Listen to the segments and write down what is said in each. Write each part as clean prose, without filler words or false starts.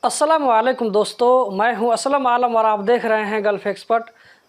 अस्सलाम वालेकुम दोस्तों, मैं हूं असलम आलम और आप देख रहे हैं गल्फ़ एक्सपर्ट।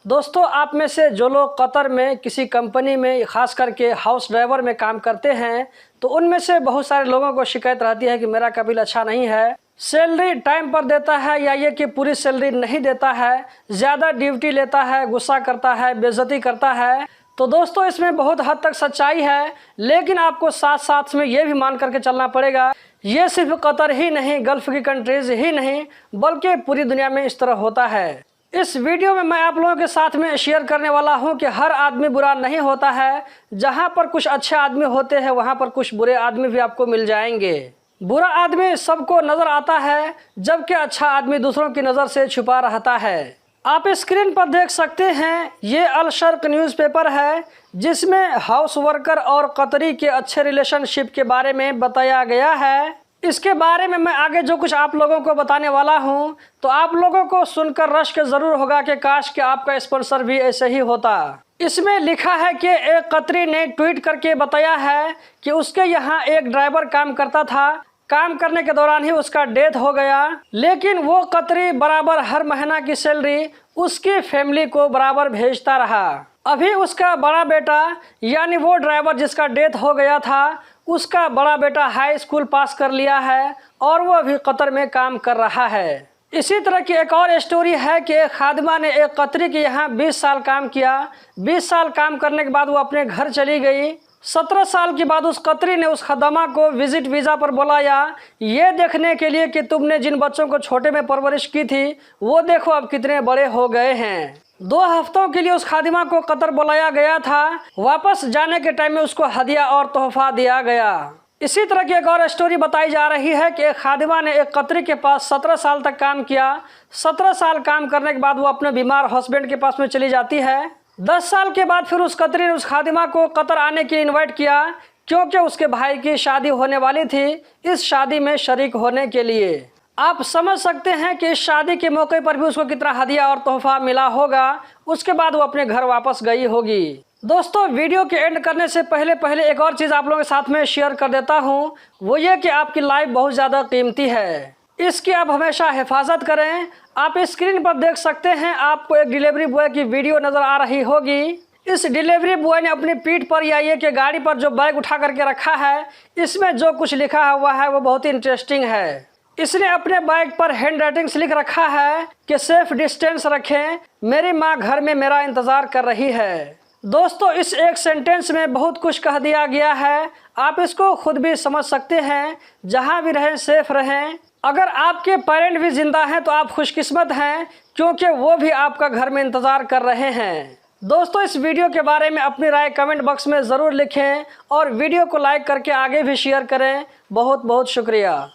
दोस्तों, आप में से जो लोग कतर में किसी कंपनी में ख़ास करके हाउस ड्राइवर में काम करते हैं, तो उनमें से बहुत सारे लोगों को शिकायत रहती है कि मेरा कबील अच्छा नहीं है, सैलरी टाइम पर देता है या ये कि पूरी सैलरी नहीं देता है, ज़्यादा ड्यूटी लेता है, गुस्सा करता है, बेइज्जती करता है। तो दोस्तों, इसमें बहुत हद तक सच्चाई है, लेकिन आपको साथ साथ में ये भी मान करके चलना पड़ेगा, ये सिर्फ कतर ही नहीं, गल्फ़ की कंट्रीज़ ही नहीं, बल्कि पूरी दुनिया में इस तरह होता है। इस वीडियो में मैं आप लोगों के साथ में शेयर करने वाला हूं कि हर आदमी बुरा नहीं होता है। जहां पर कुछ अच्छे आदमी होते हैं, वहां पर कुछ बुरे आदमी भी आपको मिल जाएंगे। बुरा आदमी सबको नज़र आता है, जबकि अच्छा आदमी दूसरों की नज़र से छुपा रहता है। आप स्क्रीन पर देख सकते हैं, ये अल शर्क न्यूज़पेपर है, जिसमें हाउस वर्कर और कतरी के अच्छे रिलेशनशिप के बारे में बताया गया है। इसके बारे में मैं आगे जो कुछ आप लोगों को बताने वाला हूं, तो आप लोगों को सुनकर रश्क ज़रूर होगा कि काश कि आपका स्पॉन्सर भी ऐसे ही होता। इसमें लिखा है कि एक कतरी ने ट्वीट करके बताया है कि उसके यहाँ एक ड्राइवर काम करता था, काम करने के दौरान ही उसका डेथ हो गया, लेकिन वो कतरी बराबर हर महीना की सैलरी उसकी फैमिली को बराबर भेजता रहा। अभी उसका बड़ा बेटा, यानी वो ड्राइवर जिसका डेथ हो गया था, उसका बड़ा बेटा हाई स्कूल पास कर लिया है और वो अभी कतर में काम कर रहा है। इसी तरह की एक और स्टोरी है कि एक खादिमा ने एक कतरी के यहाँ 20 साल काम किया। 20 साल काम करने के बाद वो अपने घर चली गई। 17 साल के बाद उस कतरी ने उस खदमा को विजिट वीज़ा पर बुलाया, ये देखने के लिए कि तुमने जिन बच्चों को छोटे में परवरिश की थी, वो देखो अब कितने बड़े हो गए हैं। 2 हफ्तों के लिए उस खादिमा को कतर बुलाया गया था। वापस जाने के टाइम में उसको हदिया और तोहफा दिया गया। इसी तरह की एक और स्टोरी बताई जा रही है कि एक खादिमा ने एक कतरी के पास 17 साल तक काम किया। 17 साल काम करने के बाद वो अपने बीमार हस्बैंड के पास में चली जाती है। 10 साल के बाद फिर उस कतरी ने उस खादिमा को कतर आने के लिए इन्वाइट किया, क्योंकि उसके भाई की शादी होने वाली थी, इस शादी में शरीक होने के लिए। आप समझ सकते हैं कि इस शादी के मौके पर भी उसको कितना हदिया और तोहफा मिला होगा। उसके बाद वो अपने घर वापस गई होगी। दोस्तों, वीडियो के एंड करने से पहले एक और चीज़ आप लोगों के साथ में शेयर कर देता हूँ, वो ये कि आपकी लाइफ बहुत ज़्यादा कीमती है, इसकी आप हमेशा हिफाजत करें। आप स्क्रीन पर देख सकते हैं, आपको एक डिलीवरी बॉय की वीडियो नज़र आ रही होगी। इस डिलीवरी बॉय ने अपनी पीठ पर या ये कि गाड़ी पर जो बैग उठा करके रखा है, इसमें जो कुछ लिखा हुआ है वो बहुत ही इंटरेस्टिंग है। इसने अपने बैग पर हैंड राइटिंग से लिख रखा है कि सेफ डिस्टेंस रखें, मेरी माँ घर में मेरा इंतज़ार कर रही है। दोस्तों, इस एक सेंटेंस में बहुत कुछ कह दिया गया है, आप इसको खुद भी समझ सकते हैं। जहाँ भी रहें सेफ रहें। अगर आपके पेरेंट भी जिंदा हैं तो आप खुशकिस्मत हैं, क्योंकि वो भी आपका घर में इंतज़ार कर रहे हैं। दोस्तों, इस वीडियो के बारे में अपनी राय कमेंट बॉक्स में ज़रूर लिखें और वीडियो को लाइक करके आगे भी शेयर करें। बहुत बहुत शुक्रिया।